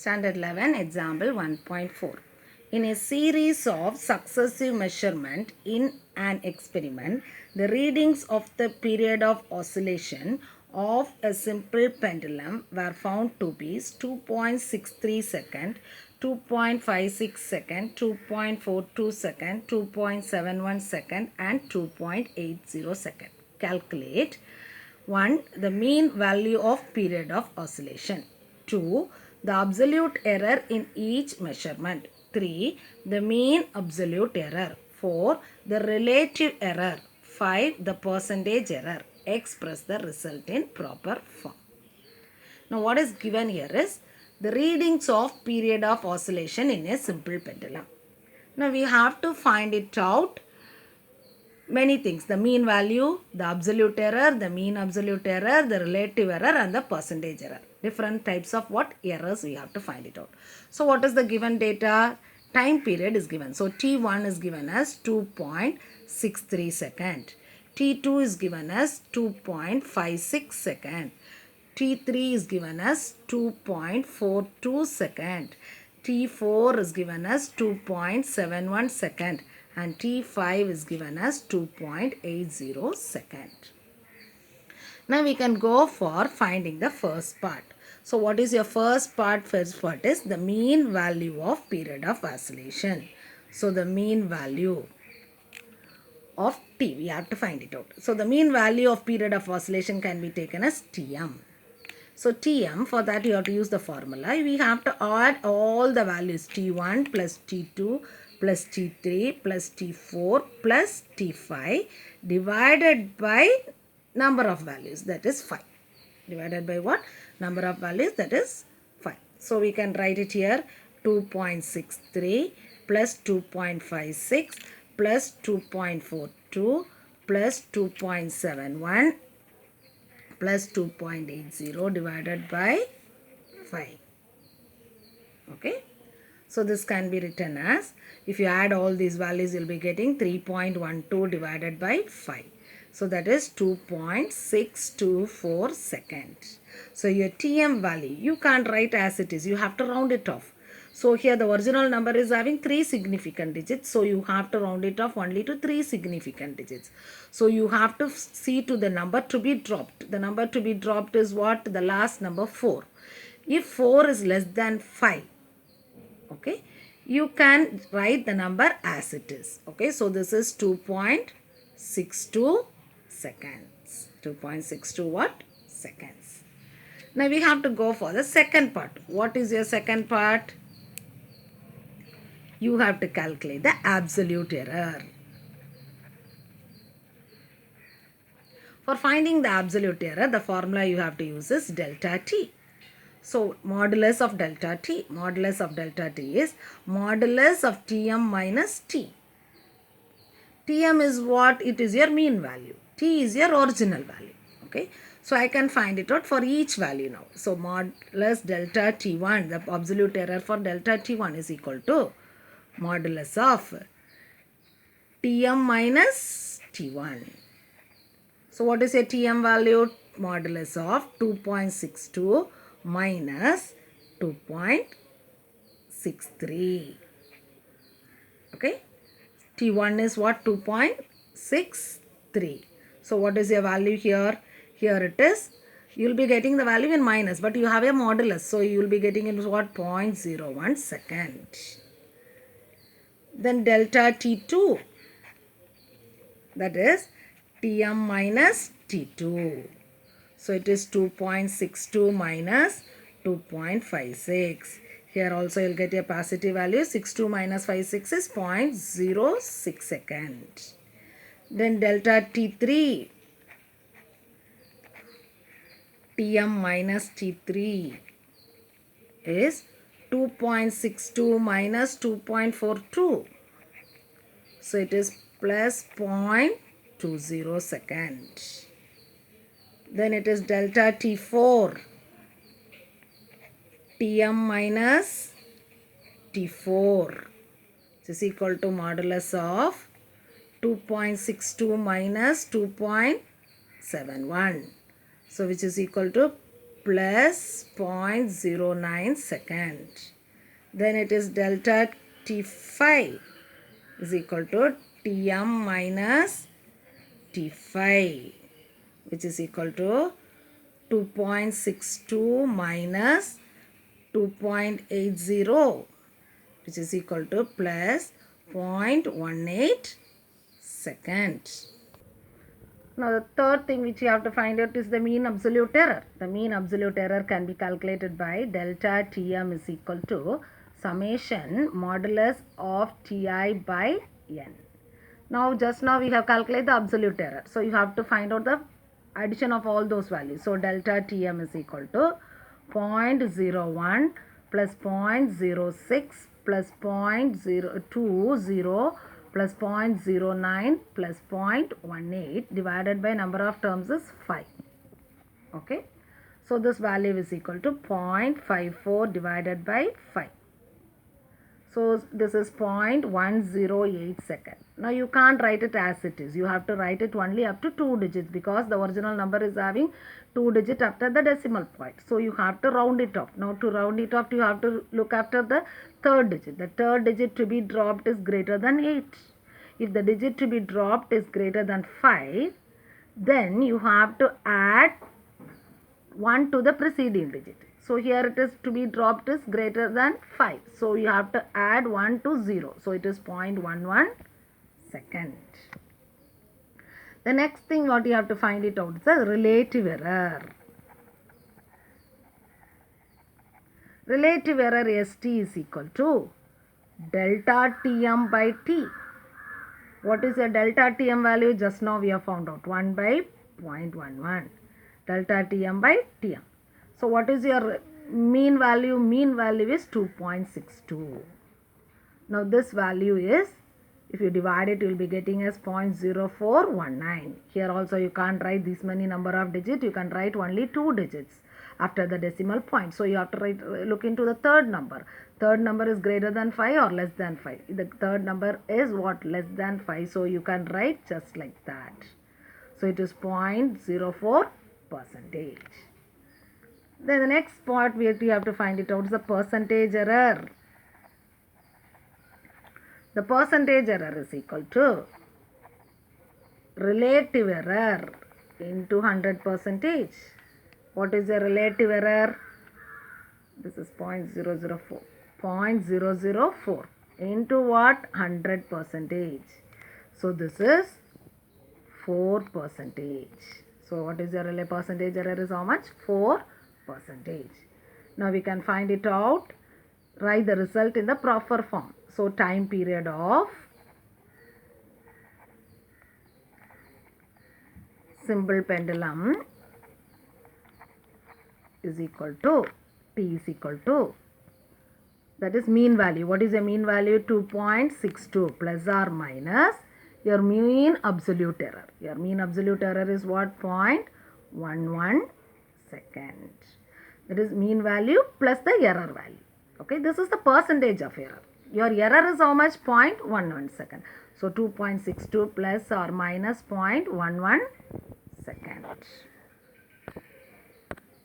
Standard 11, example 1.4. In a series of successive measurement in an experiment, the readings of the period of oscillation of a simple pendulum were found to be 2.63 second, 2.56 second, 2.42 second, 2.71 second and 2.80 second. Calculate 1. The mean value of period of oscillation. 2. The absolute error in each measurement. 3. The mean absolute error. 4. The relative error. 5. The percentage error. Express the result in proper form. Now what is given here is the readings of period of oscillation in a simple pendulum. Now we have to find it out many things, the mean value, the absolute error, the mean absolute error, the relative error and the percentage error. Different types of what errors we have to find it out. So what is the given data? Time period is given. So T1 is given as 2.63 second. T2 is given as 2.56 second. T3 is given as 2.42 second. T4 is given as 2.71 second and T5 is given as 2.80 second. Now we can go for finding the first part. So what is your first part? First part is the mean value of period of oscillation. So the mean value of T, we have to find it out. So the mean value of period of oscillation can be taken as Tm. So Tm, for that you have to use the formula. We have to add all the values T1 plus T2 plus T3 plus T4 plus T5 divided by number of values, that is 5. Divided by what? Number of values, that is 5. So we can write it here 2.63 plus 2.56 plus 2.42 plus 2.71 plus 2.80 divided by 5. Okay. So this can be written as, if you add all these values, you'll be getting 3.12 divided by 5. So that is 2.624 seconds. So your Tm value, you can't write as it is. You have to round it off. So here the original number is having 3 significant digits. So you have to round it off only to 3 significant digits. So you have to see to the number to be dropped. The number to be dropped is what? The last number 4. If 4 is less than 5, okay, you can write the number as it is. Okay, so this is 2.62 seconds. 2.62 what? Seconds. Now we have to go for the second part. What is your second part? You have to calculate the absolute error. For finding the absolute error, the formula you have to use is delta T. So modulus of delta T. Modulus of delta T is modulus of Tm minus T. Tm is what? It is your mean value. T is your original value. Okay. So I can find it out for each value now. So modulus delta T1, the absolute error for delta T1 is equal to modulus of Tm minus T1. So what is your Tm value? Modulus of 2.62 minus 2.63. Okay. T1 is what? 2.63. So what is your value here? Here it is. You will be getting the value in minus, but you have a modulus. So you will be getting it what? 0.01 second. Then delta T2, that is Tm minus T2. So it is 2.62 minus 2.56. Here also you will get a positive value. 62 minus 56 is 0.06 second. Then delta T3, Tm minus T3 is 2.62 minus 2.42. So it is plus 0.20 second. Then it is delta T4, Tm minus T4, which is equal to modulus of 2.62 minus 2.71. So which is equal to plus 0.09 second. Then it is delta T5 is equal to Tm minus T5, which is equal to 2.62 minus 2.80, which is equal to plus 0.18 seconds. Now the third thing which you have to find out is the mean absolute error. The mean absolute error can be calculated by delta Tm is equal to summation modulus of Ti by n. Now just now we have calculated the absolute error. So you have to find out the addition of all those values. So delta Tm is equal to 0.01 plus 0.06 plus 0.020 plus 0.09 plus 0.18 divided by number of terms is 5. Okay. So this value is equal to 0.54 divided by 5. So this is 0.108 second. Now you can't write it as it is. You have to write it only up to 2 digits because the original number is having 2 digits after the decimal point. So you have to round it off. Now to round it off, you have to look after the third digit. The third digit to be dropped is greater than 8. If the digit to be dropped is greater than 5, then you have to add 1 to the preceding digit. So here it is to be dropped is greater than 5. So you have to add 1 to 0. So it is 0.11 second. The next thing what you have to find it out is the relative error. Relative error ST is equal to delta Tm by T. What is the delta Tm value? Just now we have found out 1 by 0.11. Delta Tm by Tm. So what is your mean value? Mean value is 2.62. Now this value is, if you divide it, you will be getting as 0.0419. Here also you can't write this many number of digits. You can write only 2 digits after the decimal point. So you have to look into the third number. Third number is greater than 5 or less than 5. The third number is what? Less than 5. So you can write just like that. So it is 0.04%. Then the next part we have to find it out is the percentage error. The percentage error is equal to relative error into 100%. What is the relative error? This is 0.004. 0.004 into what? 100%. So this is 4%. So what is the percentage error is how much? 4%. Now we can find it out. Write the result in the proper form. So time period of simple pendulum is equal to T is equal to, that is mean value. What is the mean value? 2.62 plus or minus your mean absolute error. Your mean absolute error is what? 0.11 second. That is mean value plus the error value. Okay, this is the percentage of error. Your error is how much? 0.11 second. So 2.62 plus or minus 0.11 second.